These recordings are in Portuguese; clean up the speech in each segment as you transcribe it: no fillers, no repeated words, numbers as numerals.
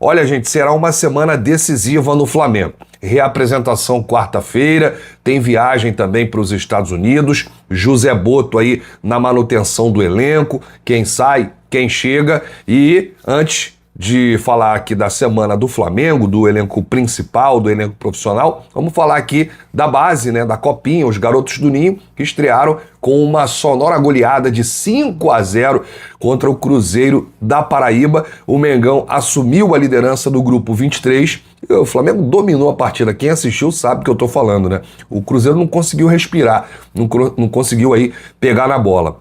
Olha, gente, será uma semana decisiva no Flamengo. Reapresentação quarta-feira, tem viagem também para os Estados Unidos, José Botto aí na manutenção do elenco, quem sai, quem chega. E antes de falar aqui da semana do Flamengo, do elenco principal, do elenco profissional, vamos falar aqui da base, né, da Copinha, os garotos do Ninho, que estrearam com uma sonora goleada de 5-0 contra o Cruzeiro da Paraíba. O Mengão assumiu a liderança do grupo 23 e o Flamengo dominou a partida. Quem assistiu sabe o que eu tô falando, né? O Cruzeiro não conseguiu respirar, não conseguiu aí pegar na bola.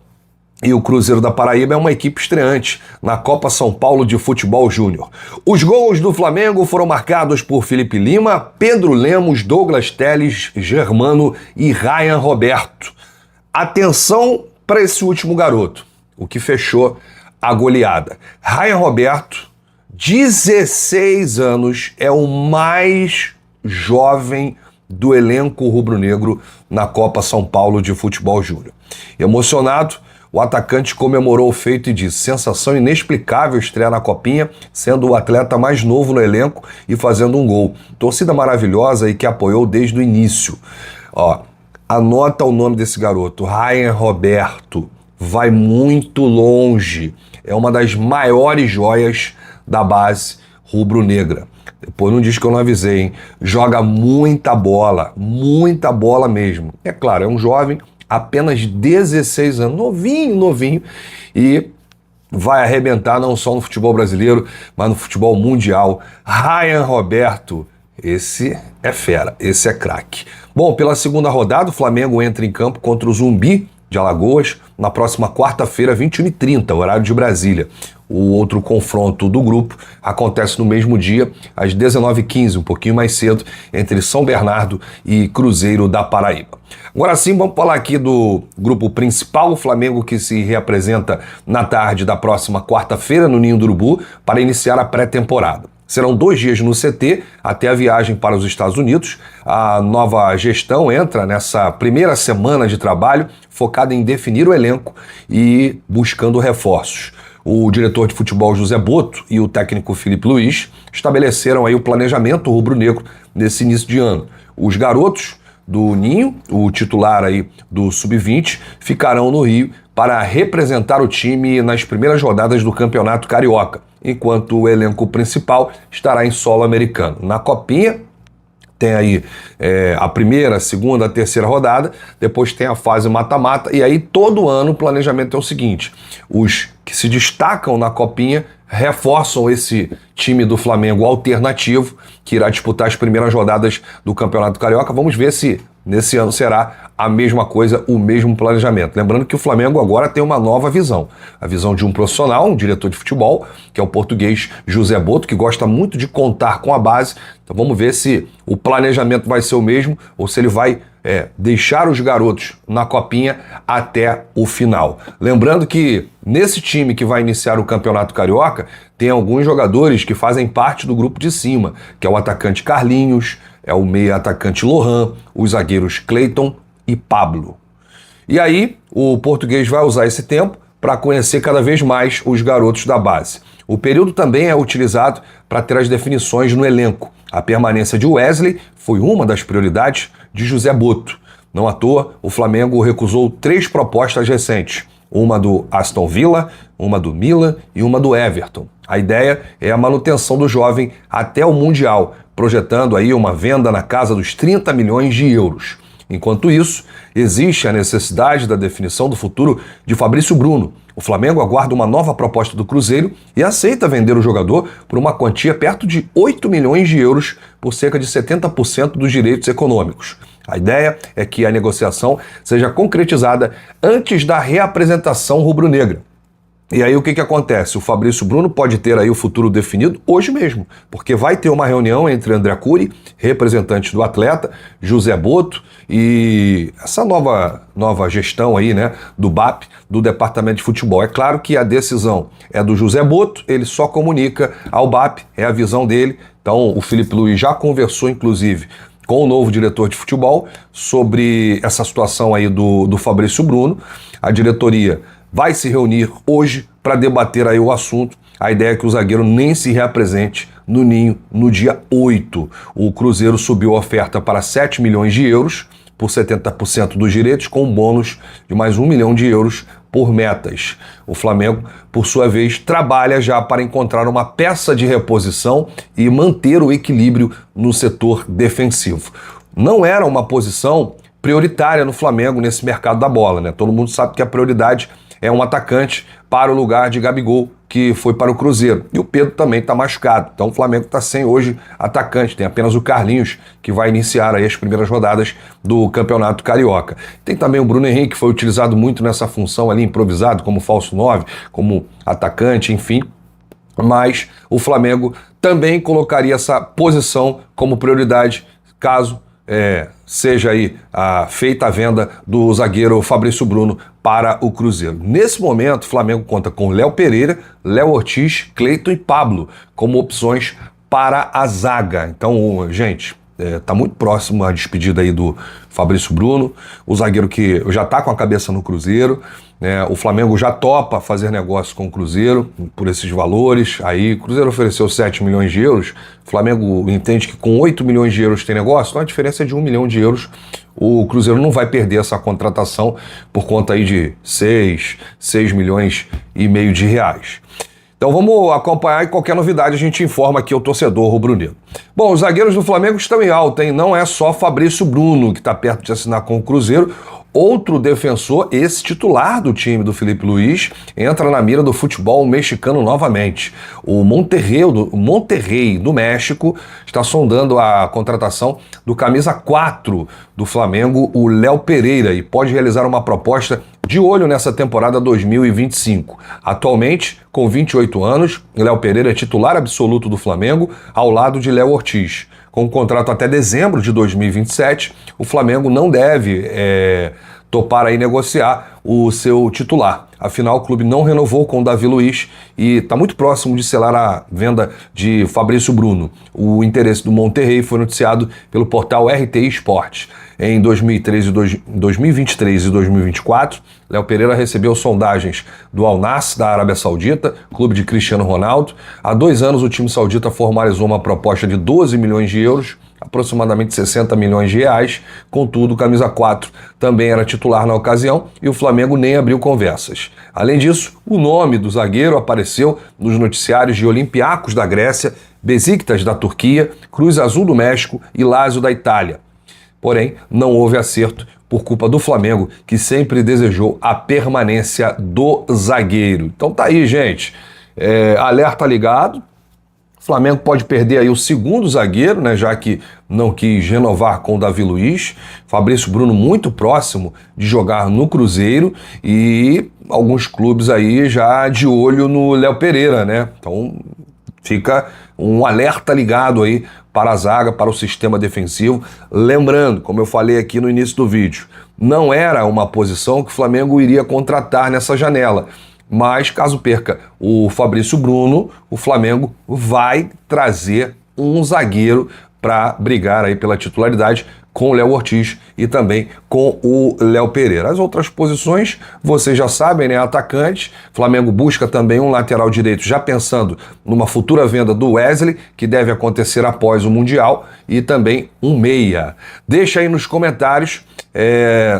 E o Cruzeiro da Paraíba é uma equipe estreante na Copa São Paulo de Futebol Júnior. Os gols do Flamengo foram marcados por Felipe Lima, Pedro Lemos, Douglas Telles, Germano e Ryan Roberto. Atenção para esse último garoto, o que fechou a goleada. Ryan Roberto, 16 anos, é o mais jovem do elenco rubro-negro na Copa São Paulo de Futebol Júnior. Emocionado, o atacante comemorou o feito e disse: sensação inexplicável estrear na Copinha, sendo o atleta mais novo no elenco e fazendo um gol. Torcida maravilhosa e que apoiou desde o início. Ó, anota o nome desse garoto, Ryan Roberto. Vai muito longe. É uma das maiores joias da base rubro-negra. Depois não diz que eu não avisei, hein? Joga muita bola mesmo. É claro, é um jovem, apenas 16 anos, novinho, e vai arrebentar não só no futebol brasileiro, mas no futebol mundial. Ryan Roberto, esse é fera, esse é craque. Bom, pela segunda rodada, o Flamengo entra em campo contra o Zumbi de Alagoas na próxima quarta-feira, 21h30, horário de Brasília. O outro confronto do grupo acontece no mesmo dia, às 19h15, um pouquinho mais cedo, entre São Bernardo e Cruzeiro da Paraíba. Agora sim, vamos falar aqui do grupo principal, o Flamengo, que se reapresenta na tarde da próxima quarta-feira no Ninho do Urubu para iniciar a pré-temporada. Serão 2 dias no CT até a viagem para os Estados Unidos. A nova gestão entra nessa primeira semana de trabalho focada em definir o elenco e buscando reforços. O diretor de futebol José Botto e o técnico Felipe Luiz estabeleceram aí o planejamento rubro-negro nesse início de ano. Os garotos do Ninho, o titular aí do Sub-20, ficarão no Rio para representar o time nas primeiras rodadas do Campeonato Carioca, enquanto o elenco principal estará em solo americano. Na Copinha tem aí a primeira, a segunda, a terceira rodada, depois tem a fase mata-mata, e aí todo ano o planejamento é o seguinte: os que se destacam na Copinha reforçam esse time do Flamengo alternativo, que irá disputar as primeiras rodadas do Campeonato Carioca. Vamos ver se nesse ano será a mesma coisa, o mesmo planejamento. Lembrando que o Flamengo agora tem uma nova visão. A visão de um profissional, um diretor de futebol, que é o português José Botto, que gosta muito de contar com a base. Então vamos ver se o planejamento vai ser o mesmo ou se ele vai deixar os garotos na Copinha até o final. Lembrando que nesse time que vai iniciar o Campeonato Carioca, tem alguns jogadores que fazem parte do grupo de cima, que é o atacante Carlinhos, é o meia atacante Lohan, os zagueiros Cleiton e Pablo. E aí, o português vai usar esse tempo para conhecer cada vez mais os garotos da base. O período também é utilizado para ter as definições no elenco. A permanência de Wesley foi uma das prioridades de José Botto. Não à toa, o Flamengo recusou 3 propostas recentes. Uma do Aston Villa, uma do Milan e uma do Everton. A ideia é a manutenção do jovem até o Mundial, projetando aí uma venda na casa dos 30 milhões de euros. Enquanto isso, existe a necessidade da definição do futuro de Fabrício Bruno. O Flamengo aguarda uma nova proposta do Cruzeiro e aceita vender o jogador por uma quantia perto de 8 milhões de euros por cerca de 70% dos direitos econômicos. A ideia é que a negociação seja concretizada antes da reapresentação rubro-negra. E aí o que acontece? O Fabrício Bruno pode ter aí o futuro definido hoje mesmo, porque vai ter uma reunião entre André Cury, representante do atleta, José Botto e essa nova gestão aí, né, do BAP, do Departamento de Futebol. É claro que a decisão é do José Botto, ele só comunica ao BAP, é a visão dele. Então o Felipe Luiz já conversou, inclusive, com o novo diretor de futebol sobre essa situação aí do Fabrício Bruno. A diretoria vai se reunir hoje para debater aí o assunto. a ideia é que o zagueiro nem se reapresente no Ninho no dia 8. O Cruzeiro subiu a oferta para 7 milhões de euros por 70% dos direitos, com um bônus de mais 1 milhão de euros por metas. O Flamengo, por sua vez, trabalha já para encontrar uma peça de reposição e manter o equilíbrio no setor defensivo. Não era uma posição prioritária no Flamengo nesse mercado da bola, né? Todo mundo sabe que a prioridade é um atacante para o lugar de Gabigol, que foi para o Cruzeiro. E o Pedro também está machucado. Então o Flamengo está sem hoje atacante. Tem apenas o Carlinhos, que vai iniciar aí as primeiras rodadas do Campeonato Carioca. Tem também o Bruno Henrique, que foi utilizado muito nessa função ali, improvisado, como falso 9, como atacante, enfim. Mas o Flamengo também colocaria essa posição como prioridade, caso seja aí feita a venda do zagueiro Fabrício Bruno para o Cruzeiro. Nesse momento, o Flamengo conta com Léo Pereira, Léo Ortiz, Cleiton e Pablo como opções para a zaga. Então, gente, tá muito próximo a despedida aí do Fabrício Bruno, o zagueiro que já tá com a cabeça no Cruzeiro. O Flamengo já topa fazer negócio com o Cruzeiro por esses valores. Aí o Cruzeiro ofereceu 7 milhões de euros. O Flamengo entende que com 8 milhões de euros tem negócio, então a diferença é de 1 milhão de euros. O Cruzeiro não vai perder essa contratação por conta aí de 6 milhões e meio de reais. Então vamos acompanhar e qualquer novidade a gente informa aqui ao torcedor rubro-negro. Bom, os zagueiros do Flamengo estão em alta, hein? Não é só Fabrício Bruno que está perto de assinar com o Cruzeiro. Outro defensor, esse titular do time do Felipe Luiz, entra na mira do futebol mexicano novamente. O Monterrey do México está sondando a contratação do camisa 4 do Flamengo, o Léo Pereira, e pode realizar uma proposta de olho nessa temporada 2025. Atualmente, com 28 anos, Léo Pereira é titular absoluto do Flamengo, ao lado de Léo Ortiz. Com um contrato até dezembro de 2027, o Flamengo não deve topar aí negociar o seu titular. Afinal, o clube não renovou com o Davi Luiz e está muito próximo de selar a venda de Fabrício Bruno. O interesse do Monterrey foi noticiado pelo portal RT Esportes. Em 2023 e 2024, Léo Pereira recebeu sondagens do Al Nassr da Arábia Saudita, clube de Cristiano Ronaldo. Há 2 anos o time saudita formalizou uma proposta de 12 milhões de euros, aproximadamente 60 milhões de reais. Contudo, o camisa 4 também era titular na ocasião e o Flamengo nem abriu conversas. Além disso, o nome do zagueiro apareceu nos noticiários de Olympiacos da Grécia, Besiktas da Turquia, Cruz Azul do México e Lazio da Itália. Porém, não houve acerto por culpa do Flamengo, que sempre desejou a permanência do zagueiro. Então tá aí, gente. Alerta ligado. O Flamengo pode perder aí o segundo zagueiro, né, já que não quis renovar com o Davi Luiz. Fabrício Bruno muito próximo de jogar no Cruzeiro e alguns clubes aí já de olho no Léo Pereira, né? Então fica um alerta ligado aí para a zaga, para o sistema defensivo. Lembrando, como eu falei aqui no início do vídeo, não era uma posição que o Flamengo iria contratar nessa janela. Mas caso perca o Fabrício Bruno, o Flamengo vai trazer um zagueiro para brigar aí pela titularidade com o Léo Ortiz e também com o Léo Pereira. As outras posições, vocês já sabem, né? Atacante, Flamengo busca também um lateral direito, já pensando numa futura venda do Wesley, que deve acontecer após o Mundial, e também um meia. Deixa aí nos comentários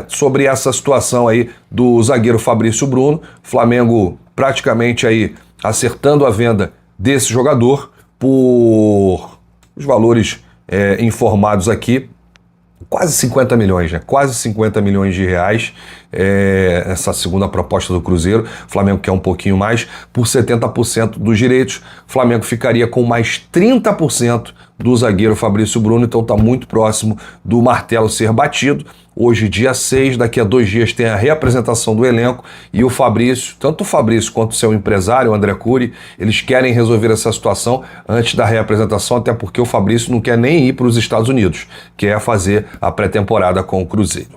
sobre essa situação aí do zagueiro Fabrício Bruno. Flamengo praticamente aí acertando a venda desse jogador por os valores informados aqui. Quase 50 milhões, né? Quase 50 milhões de reais, essa segunda proposta do Cruzeiro. O Flamengo quer um pouquinho mais, por 70% dos direitos. O Flamengo ficaria com mais 30% do zagueiro Fabrício Bruno, então está muito próximo do martelo ser batido. Hoje, dia 6, daqui a 2 dias tem a reapresentação do elenco e o Fabrício, tanto o Fabrício quanto o seu empresário, o André Cury, eles querem resolver essa situação antes da reapresentação, até porque o Fabrício não quer nem ir para os Estados Unidos, quer fazer a pré-temporada com o Cruzeiro.